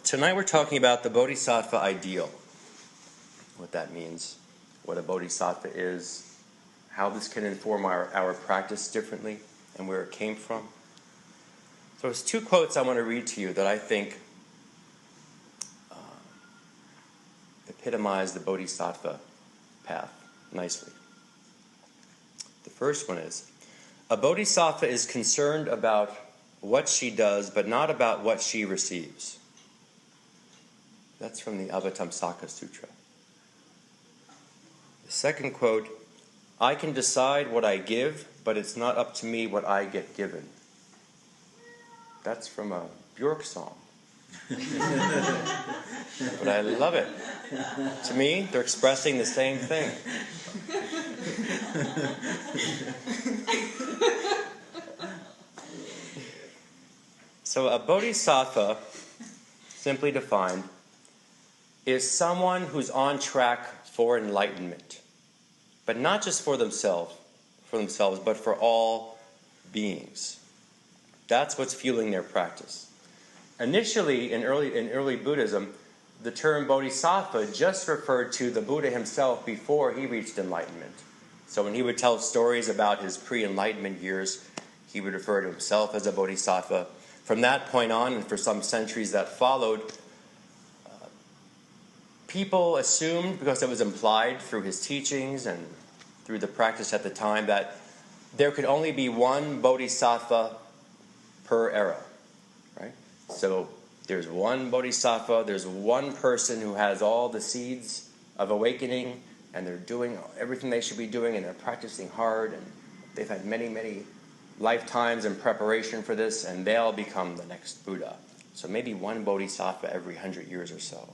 Tonight we're talking about the Bodhisattva Ideal, what that means, what a Bodhisattva is, how this can inform our practice differently, and where it came from. So there's two quotes I want to read to you that I think epitomize the Bodhisattva path nicely. The first one is, a Bodhisattva is concerned about what she does, but not about what she receives. That's from the Avatamsaka Sutra. The second quote, I can decide what I give, but it's not up to me what I get given. That's from a Björk song. But I love it. To me, they're expressing the same thing. So a bodhisattva, simply defined, is someone who's on track for enlightenment. But not just for themselves, but for all beings. That's what's fueling their practice. Initially, in early Buddhism, the term bodhisattva just referred to the Buddha himself before he reached enlightenment. So when he would tell stories about his pre-enlightenment years, he would refer to himself as a bodhisattva. From that point on, and for some centuries that followed, people assumed, because it was implied through his teachings and through the practice at the time, that there could only be one bodhisattva per era, right? So there's one bodhisattva, there's one person who has all the seeds of awakening, and they're doing everything they should be doing, and they're practicing hard, and they've had many, many lifetimes in preparation for this, and they'll become the next Buddha. So maybe one bodhisattva every 100 years or so.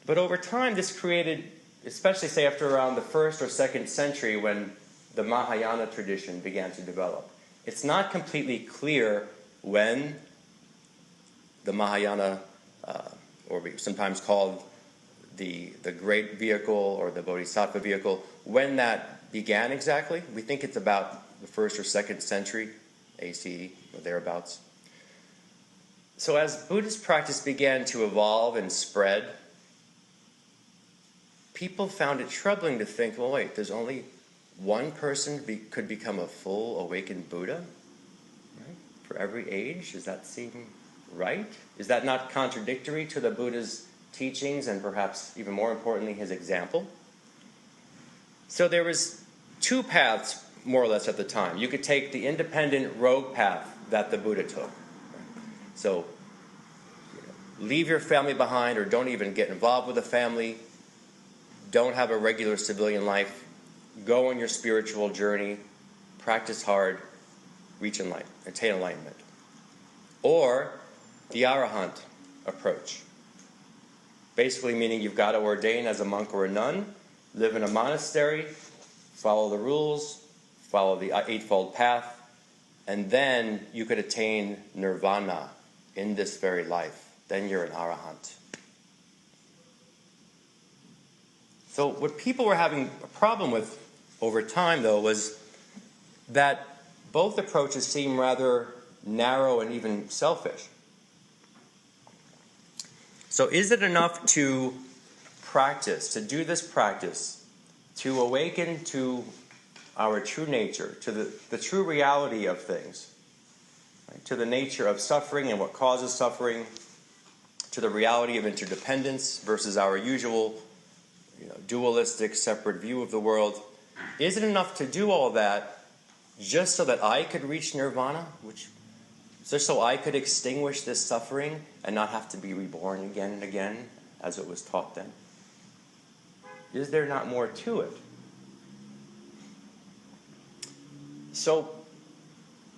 But over time, this created, especially say after around the 1st or 2nd century when the Mahayana tradition began to develop, it's not completely clear when the Mahayana, or sometimes called the Great Vehicle or the Bodhisattva Vehicle, when that began exactly. We think it's about the 1st or 2nd century ACE or thereabouts. So as Buddhist practice began to evolve and spread, people found it troubling to think, well, wait, there's only one person could become a full awakened Buddha, right? For every age. Does that seem right? Is that not contradictory to the Buddha's teachings and perhaps even more importantly, his example? So there was two paths, more or less, at the time. You could take the independent rogue path that the Buddha took. So leave your family behind or don't even get involved with the family. Don't have a regular civilian life. Go on your spiritual journey. Practice hard. Reach enlightenment. Attain enlightenment. Or the Arahant approach. Basically meaning you've got to ordain as a monk or a nun, live in a monastery, follow the rules, follow the Eightfold Path, and then you could attain nirvana in this very life. Then you're an Arahant. So what people were having a problem with over time, though, was that both approaches seem rather narrow and even selfish. So is it enough to practice, to do this practice, to awaken to our true nature, to the true reality of things, right? To the nature of suffering and what causes suffering, to the reality of interdependence versus our usual dualistic, separate view of the world? Is it enough to do all that just so that I could reach nirvana? Just so I could extinguish this suffering and not have to be reborn again and again, as it was taught then? Is there not more to it? So,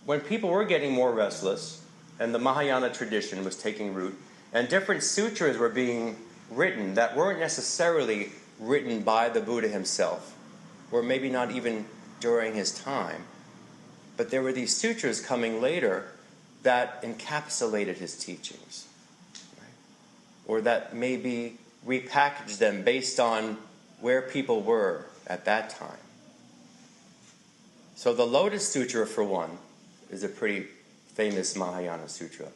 when people were getting more restless, and the Mahayana tradition was taking root, and different sutras were being written that weren't necessarily written by the Buddha himself, or maybe not even during his time, but there were these sutras coming later that encapsulated his teachings, right? Or that maybe repackaged them based on where people were at that time. So the Lotus Sutra, for one, is a pretty famous Mahayana sutra.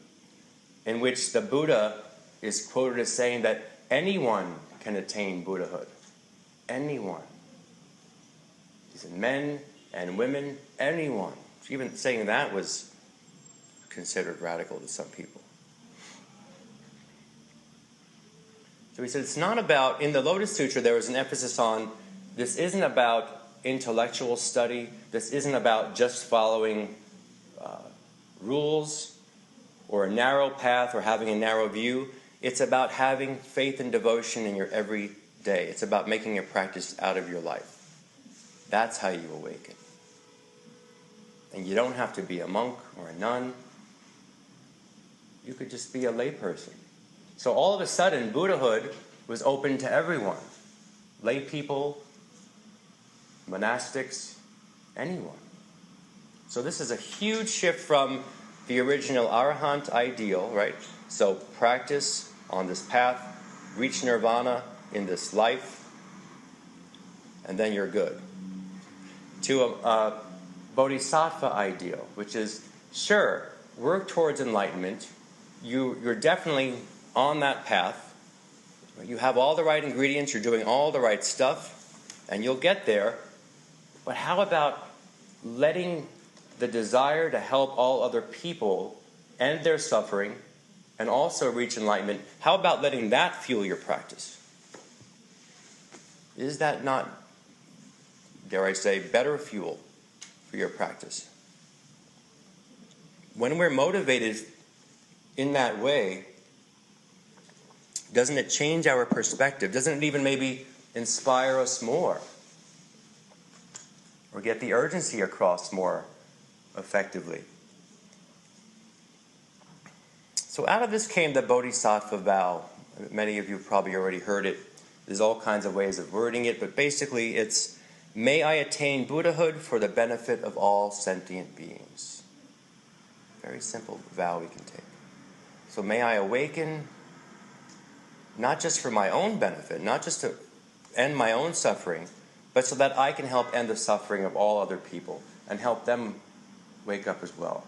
in which the Buddha is quoted as saying that anyone can attain Buddhahood. Anyone. He said men and women, anyone. Even saying that was considered radical to some people. So he said it's not about, in the Lotus Sutra there was an emphasis on, this isn't about intellectual study, this isn't about just following rules or a narrow path or having a narrow view. It's about having faith and devotion in your everyday. It's about making a practice out of your life. That's how you awaken. And you don't have to be a monk or a nun. You could just be a layperson. So all of a sudden, Buddhahood was open to everyone. Lay people, monastics, anyone. So this is a huge shift from the original Arahant ideal, right? So practice on this path, reach nirvana in this life, and then you're good. To a Bodhisattva ideal, which is, sure, work towards enlightenment. You're definitely on that path. You have all the right ingredients, you're doing all the right stuff, and you'll get there. But how about letting the desire to help all other people end their suffering and also reach enlightenment, how about letting that fuel your practice? Is that not, dare I say, better fuel for your practice? When we're motivated in that way, doesn't it change our perspective? Doesn't it even maybe inspire us more? Or get the urgency across more effectively? So out of this came the Bodhisattva vow. Many of you probably already heard it. There's all kinds of ways of wording it, but basically it's, may I attain Buddhahood for the benefit of all sentient beings. Very simple vow we can take. So may I awaken, not just for my own benefit, not just to end my own suffering, but so that I can help end the suffering of all other people and help them wake up as well.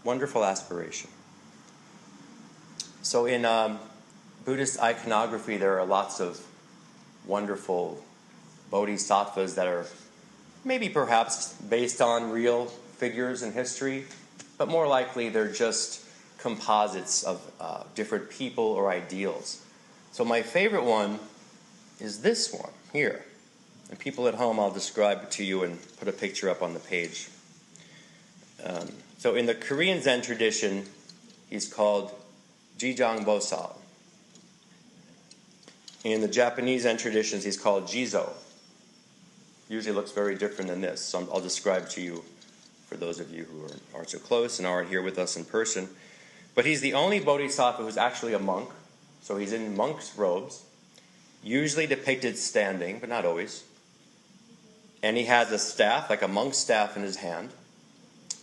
Wonderful aspiration. So in Buddhist iconography, there are lots of wonderful bodhisattvas that are maybe perhaps based on real figures in history, but more likely they're just composites of different people or ideals. So my favorite one is this one here. And people at home, I'll describe it to you and put a picture up on the page. So in the Korean Zen tradition, he's called Jijang Bosal. In the Japanese Zen traditions, he's called Jizo. Usually looks very different than this, so I'll describe to you for those of you who aren't so close and aren't here with us in person. But he's the only bodhisattva who's actually a monk, so he's in monk's robes, usually depicted standing, but not always. And he has a staff, like a monk's staff in his hand,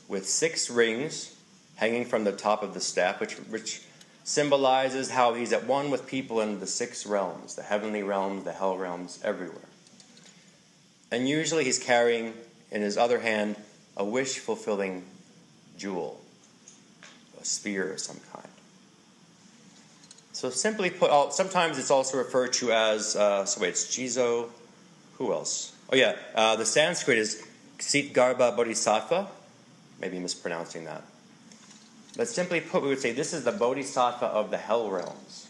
with 6 rings hanging from the top of the staff, which symbolizes how he's at one with people in the 6 realms, the heavenly realms, the hell realms, everywhere. And usually he's carrying in his other hand a wish-fulfilling jewel, a spear of some kind. So simply put, sometimes it's also referred to as, it's Jizo, who else? Oh yeah, the Sanskrit is Ksitgarbha Bodhisattva. Maybe mispronouncing that. But simply put, we would say this is the Bodhisattva of the hell realms.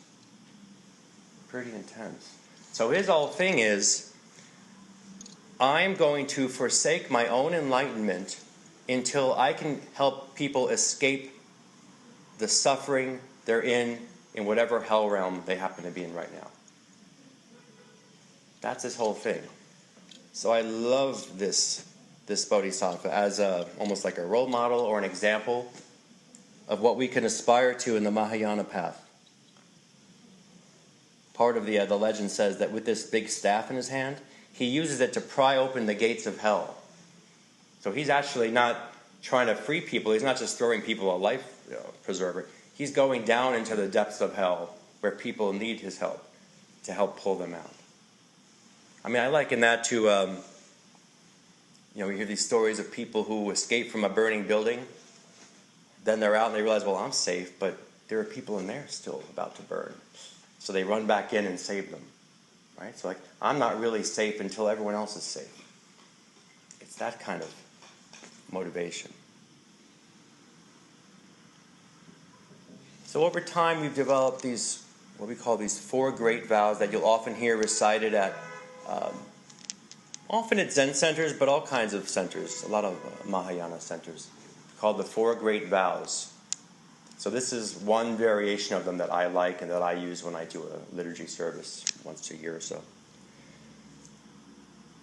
Pretty intense. So his whole thing is, I'm going to forsake my own enlightenment until I can help people escape the suffering they're in whatever hell realm they happen to be in right now. That's his whole thing. So I love this bodhisattva as almost like a role model or an example of what we can aspire to in the Mahayana path. Part of the legend says that with this big staff in his hand, he uses it to pry open the gates of hell. So he's actually not trying to free people. He's not just throwing people a life preserver. He's going down into the depths of hell where people need his help to help pull them out. I mean, I liken that to, we hear these stories of people who escape from a burning building. then they're out and they realize, well, I'm safe, but there are people in there still about to burn. So they run back in and save them. Right? So like, I'm not really safe until everyone else is safe. It's that kind of motivation. So over time, we've developed these, what we call these 4 great vows that you'll often hear recited at, often at Zen centers, but all kinds of centers, a lot of Mahayana centers, called the 4 great vows. So this is one variation of them that I like and that I use when I do a liturgy service once a year or so.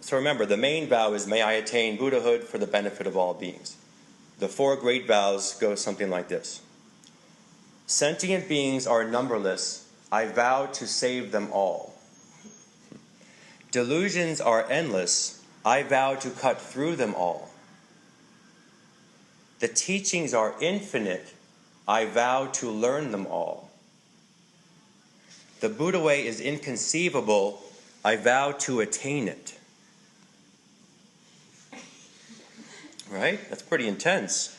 So remember, the main vow is, may I attain Buddhahood for the benefit of all beings. The 4 great vows go something like this. Sentient beings are numberless. I vow to save them all. Delusions are endless. I vow to cut through them all. The teachings are infinite. I vow to learn them all. The Buddha way is inconceivable. I vow to attain it. Right? That's pretty intense.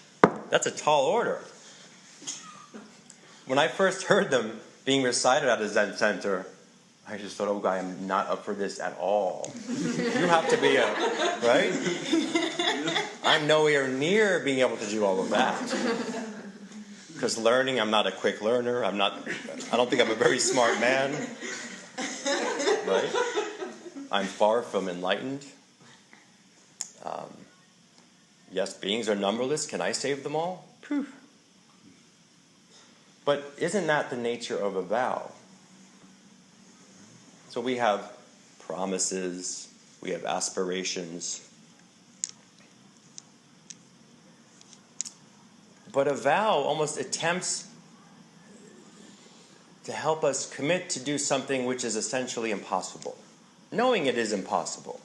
That's a tall order. When I first heard them being recited at a Zen center, I just thought, oh, I am not up for this at all. You have to be right? I'm nowhere near being able to do all of that. Because learning, I'm not a quick learner. I don't think I'm a very smart man. Right? I'm far from enlightened. Yes, beings are numberless. Can I save them all? Phew. But isn't that the nature of a vow? So we have promises, we have aspirations. But a vow almost attempts to help us commit to do something which is essentially impossible, knowing it is impossible.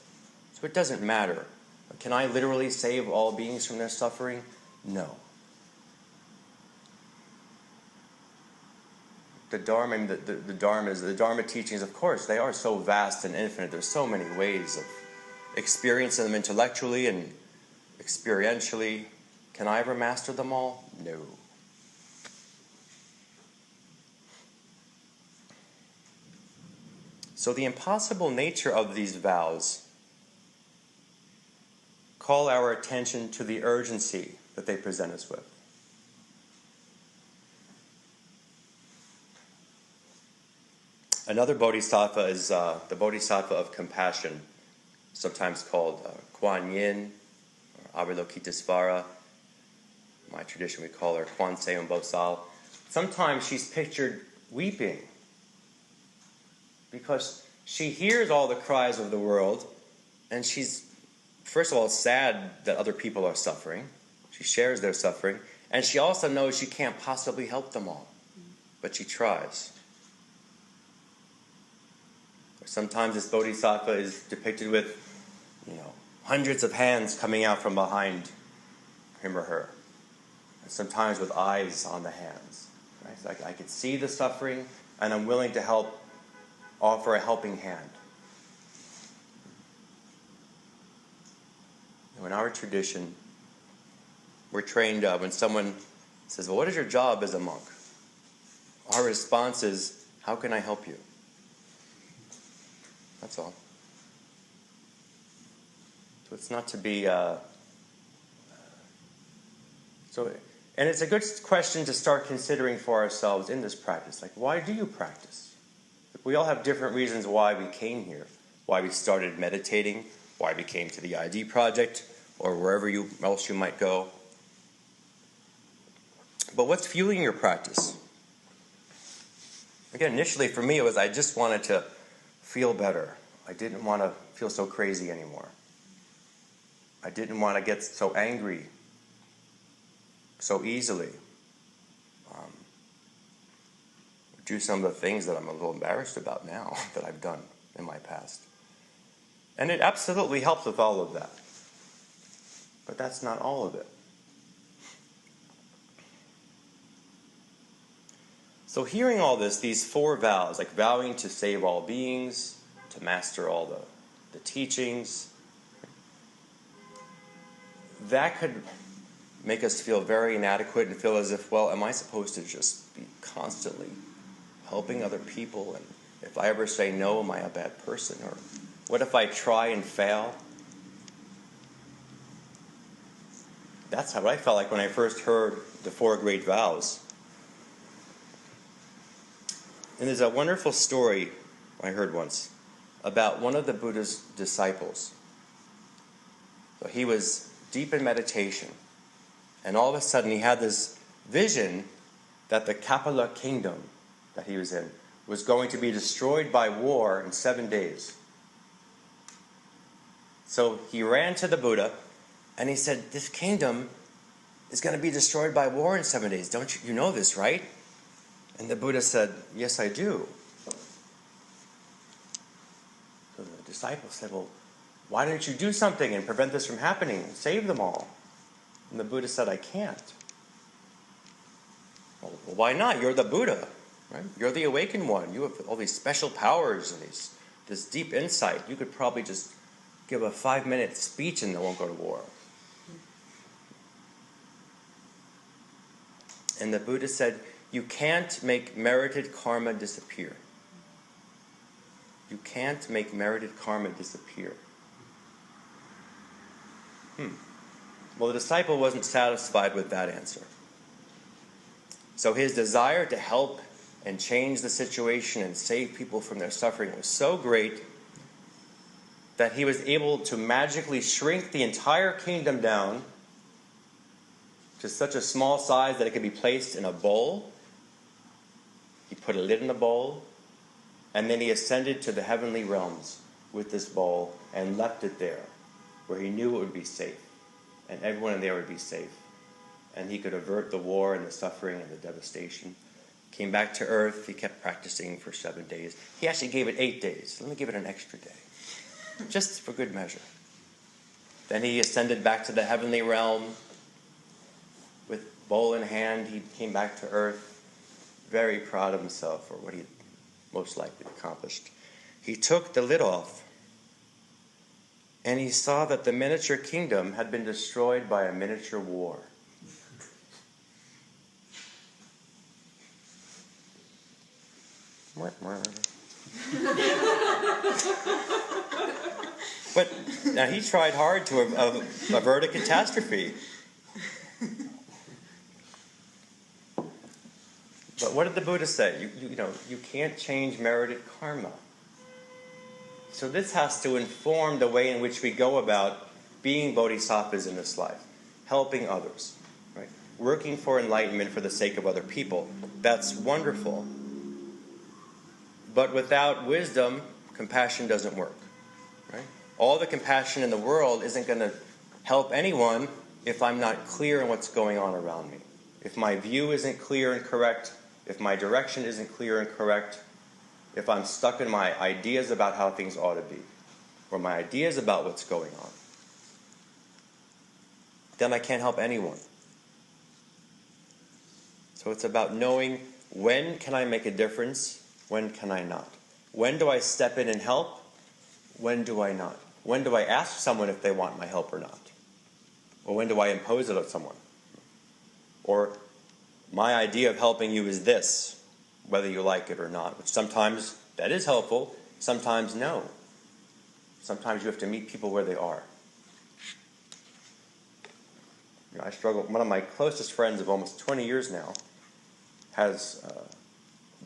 So it doesn't matter. Can I literally save all beings from their suffering? No. The Dharma teachings, of course, they are so vast and infinite. There's so many ways of experiencing them intellectually and experientially. Can I ever master them all? No. So the impossible nature of these vows call our attention to the urgency that they present us with. Another bodhisattva is the Bodhisattva of compassion, sometimes called Kuan Yin or Avalokitesvara. In my tradition, we call her Kwan Seum Bosal. Sometimes she's pictured weeping because she hears all the cries of the world, and she's, first of all, sad that other people are suffering. She shares their suffering, and she also knows she can't possibly help them all, but she tries. Sometimes this bodhisattva is depicted with, hundreds of hands coming out from behind him or her. And sometimes with eyes on the hands. Right? So I can see the suffering, and I'm willing to help, offer a helping hand. In our tradition, we're trained when someone says, well, what is your job as a monk? Our response is, how can I help you? That's all. So it's not to be... and it's a good question to start considering for ourselves in this practice. Like, why do you practice? We all have different reasons why we came here. Why we started meditating, why we came to the ID project, or wherever else you might go. But what's fueling your practice? Again, initially for me it was I just wanted to feel better. I didn't want to feel so crazy anymore. I didn't want to get so angry so easily. Do some of the things that I'm a little embarrassed about now that I've done in my past. And it absolutely helps with all of that. But that's not all of it. So hearing all this, these 4 vows, like vowing to save all beings, to master all the teachings, that could make us feel very inadequate and feel as if, well, am I supposed to just be constantly helping other people? And if I ever say no, am I a bad person? Or what if I try and fail? That's how I felt like when I first heard the 4 Great Vows. And there's a wonderful story I heard once about one of the Buddha's disciples. So he was deep in meditation, and all of a sudden he had this vision that the Kapila kingdom that he was in was going to be destroyed by war in 7 days. So he ran to the Buddha and he said, this kingdom is going to be destroyed by war in 7 days. Don't you know this, right? And the Buddha said, yes, I do. So the disciple said, well, why don't you do something and prevent this from happening and save them all? And the Buddha said, I can't. Well, why not? You're the Buddha, right? You're the awakened one. You have all these special powers and this deep insight. You could probably just give a 5-minute speech and they won't go to war. And the Buddha said, you can't make merited karma disappear. You can't make merited karma disappear. Well, the disciple wasn't satisfied with that answer. So his desire to help and change the situation and save people from their suffering was so great that he was able to magically shrink the entire kingdom down to such a small size that it could be placed in a bowl. He put a lid in the bowl, and then he ascended to the heavenly realms with this bowl and left it there, where he knew it would be safe, and everyone in there would be safe. And he could avert the war and the suffering and the devastation. Came back to earth. He kept practicing for 7 days. He actually gave it 8 days. Let me give it an extra day, just for good measure. Then he ascended back to the heavenly realm. With bowl in hand, he came back to earth, very proud of himself for what he most likely accomplished. He took the lid off, and he saw that the miniature kingdom had been destroyed by a miniature war. But now he tried hard to avert a catastrophe. But what did the Buddha say? You can't change merited karma. So this has to inform the way in which we go about being bodhisattvas in this life, helping others, right? Working for enlightenment for the sake of other people. That's wonderful. But without wisdom, compassion doesn't work, right? All the compassion in the world isn't going to help anyone if I'm not clear on what's going on around me. If my view isn't clear and correct, if my direction isn't clear and correct, if I'm stuck in my ideas about how things ought to be, or my ideas about what's going on, then I can't help anyone. So it's about knowing, when can I make a difference, when can I not? When do I step in and help? When do I not? When do I ask someone if they want my help or not? Or when do I impose it on someone? Or my idea of helping you is this, whether you like it or not, which sometimes that is helpful, sometimes no. Sometimes you have to meet people where they are. I struggle. One of my closest friends of almost 20 years now has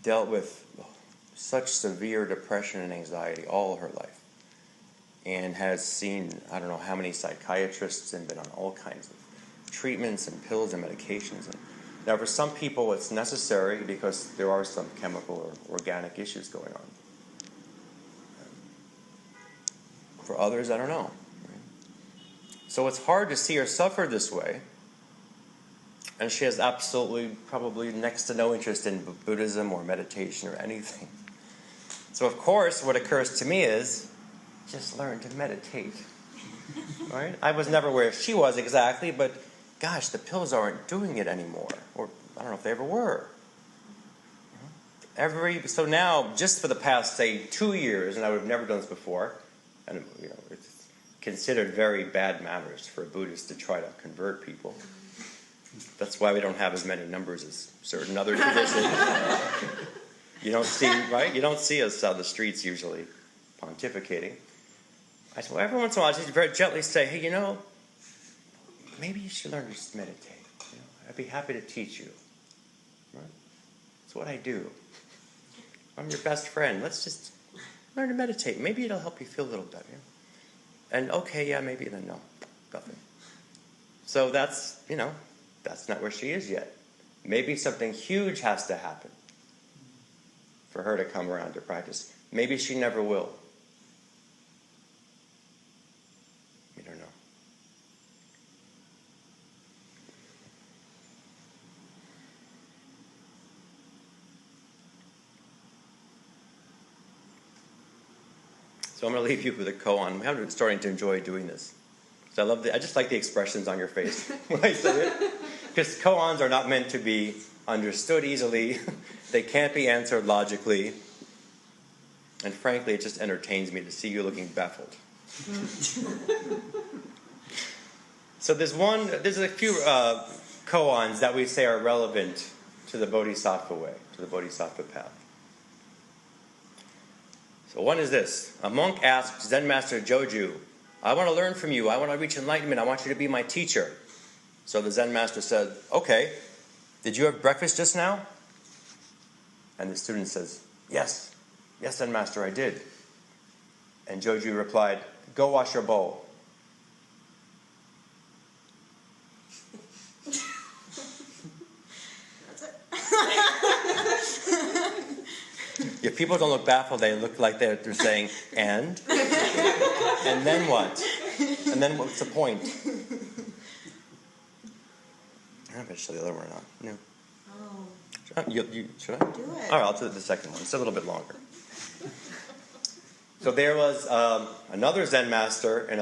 dealt with such severe depression and anxiety all her life, and has seen I don't know how many psychiatrists and been on all kinds of treatments and pills and medications. And now, for some people, it's necessary because there are some chemical or organic issues going on. For others, I don't know. So it's hard to see her suffer this way. And she has absolutely, probably next to no interest in Buddhism or meditation or anything. So, of course, what occurs to me is, just learn to meditate. Right? I was never where she was exactly, but gosh, the pills aren't doing it anymore. Or I don't know if they ever were. So now, just for the past, say, 2 years, and I would have never done this before, and it's considered very bad manners for a Buddhist to try to convert people. That's why we don't have as many numbers as certain other traditions. You don't see, right? You don't see us on the streets usually pontificating. I said, well, every once in a while, I just very gently say, hey, maybe you should learn to just meditate. I'd be happy to teach you. Right? It's what I do. I'm your best friend. Let's just learn to meditate. Maybe it'll help you feel a little better. And okay, yeah, maybe, then no, nothing. So that's not where she is yet. Maybe something huge has to happen for her to come around to practice. Maybe she never will. We don't know. So I'm going to leave you with a koan. I'm starting to enjoy doing this. So I just like the expressions on your face when I say it. Because koans are not meant to be understood easily. They can't be answered logically. And frankly, it just entertains me to see you looking baffled. So there's a few koans that we say are relevant to the Bodhisattva way, to the Bodhisattva path. So one is this. A monk asked Zen Master Joju, I want to learn from you. I want to reach enlightenment. I want you to be my teacher. So the Zen Master said, okay, did you have breakfast just now? And the student says, yes. Yes, Zen Master, I did. And Joju replied, go wash your bowl. That's it. If people don't look baffled, they look like they're saying, and? And then what? And then what's the point? I don't know if I should show the other one or not. No. Oh. Should I? Do it. All right, I'll do the second one. It's a little bit longer. So there was another Zen master in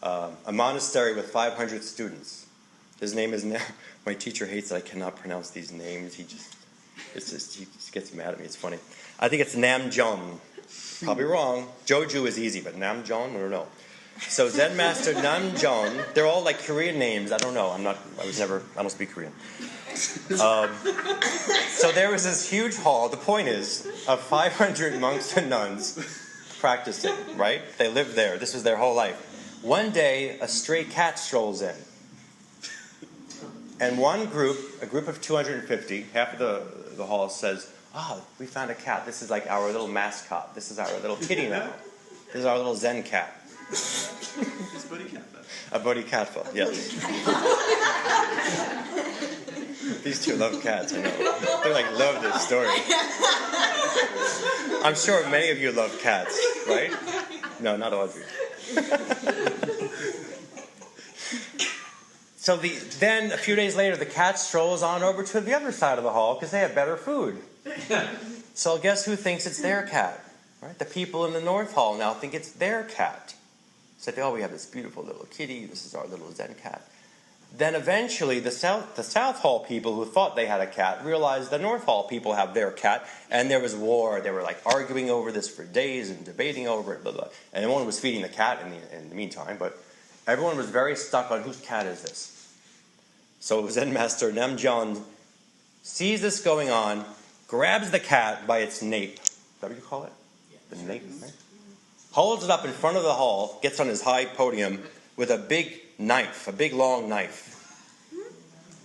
a monastery with 500 students. His name is now. My teacher hates that I cannot pronounce these names. He just gets mad at me. It's funny. I think it's Namjon. Probably wrong. Joju is easy, but Namjon, I don't know. So Zen Master Namjon, they're all like Korean names. I don't know. I don't speak Korean. So there was this huge hall, the point is, of 500 monks and nuns practicing, right? They lived there. This was their whole life. One day, a stray cat strolls in. And a group of 250, half of the hall says, we found a cat. This is like our little mascot. This is our little kitty now. This is our little Zen cat. It's Bodhisattva. A Bodhisattva, yes. These two love cats, I know. They love this story. I'm sure many of you love cats, right? No, not Audrey. So then, a few days later, the cat strolls on over to the other side of the hall because they have better food. So guess who thinks it's their cat? Right? The people in the North Hall now think it's their cat. Said, we have this beautiful little kitty. This is our little Zen cat. Then eventually, the South Hall people who thought they had a cat realized the North Hall people have their cat, and there was war. They were arguing over this for days and debating over it, blah, blah. And no one was feeding the cat in the meantime, but everyone was very stuck on whose cat is this. So Zen Master Namjon sees this going on, grabs the cat by its nape. Is that what you call it? The nape, right? Holds it up in front of the hall, gets on his high podium with a big knife, a big long knife.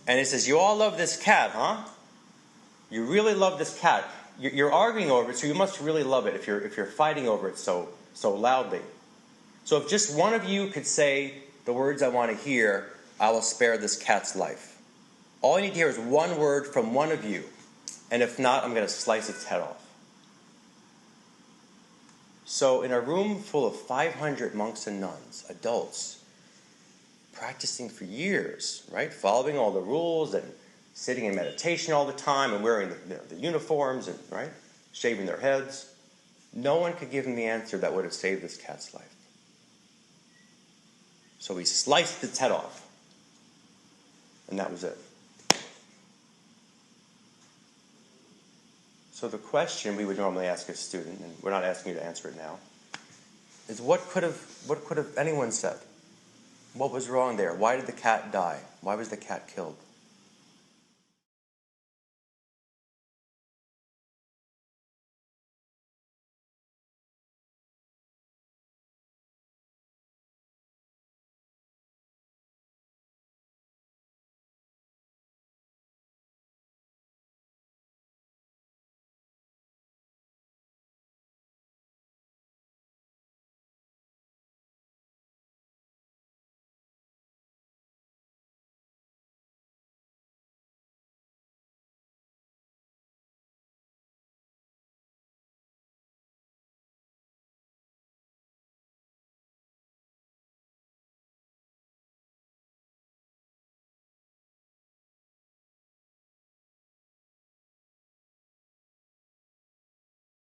And he says, you all love this cat, huh? You really love this cat. You're arguing over it, so you must really love it if you're fighting over it so loudly. So if just one of you could say the words I want to hear, I will spare this cat's life. All you need to hear is one word from one of you. And if not, I'm going to slice its head off. So in a room full of 500 monks and nuns, adults, practicing for years, right? Following all the rules and sitting in meditation all the time and wearing the uniforms and, right? Shaving their heads. No one could give him the answer that would have saved this cat's life. So he sliced its head off. And that was it. So the question we would normally ask a student, and we're not asking you to answer it now, is what could have anyone said? What was wrong there? Why did the cat die? Why was the cat killed?